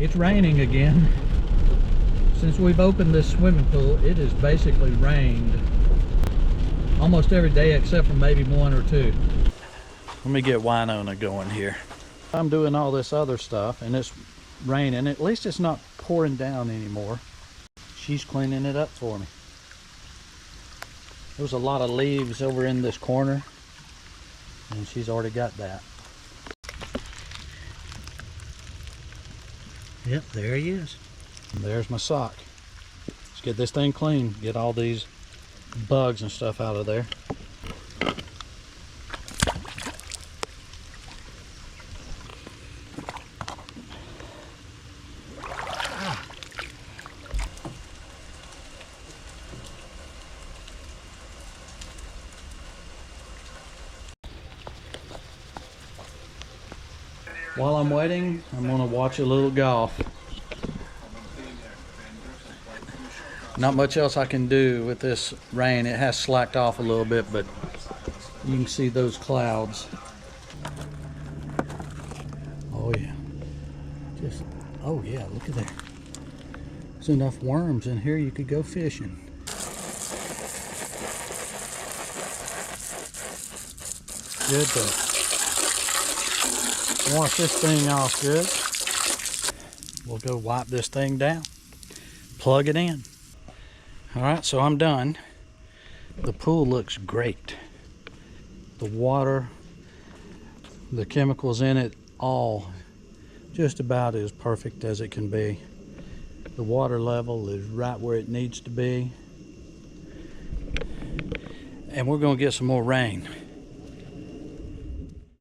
It's raining again. Since we've opened this swimming pool, it has basically rained almost every day except for maybe one or two. Let me get Winona going here. I'm doing all this other stuff and it's raining. At least it's not pouring down anymore. She's cleaning it up for me. There's a lot of leaves over in this corner and she's already got that. Yep, there he is. And there's my sock. Let's get this thing clean, get all these bugs and stuff out of there. While I'm waiting, I'm going to watch a little golf. Not much else I can do with this rain. It has slacked off a little bit, but you can see those clouds. Oh yeah. Oh yeah, look at there. There's enough worms in here you could go fishing. Good though. Wash this thing off good. We'll go wipe this thing down, plug it in. All right, so I'm done. The pool looks great. The water, the chemicals in it, all just about as perfect as it can be. The water level is right where it needs to be. And we're gonna get some more rain.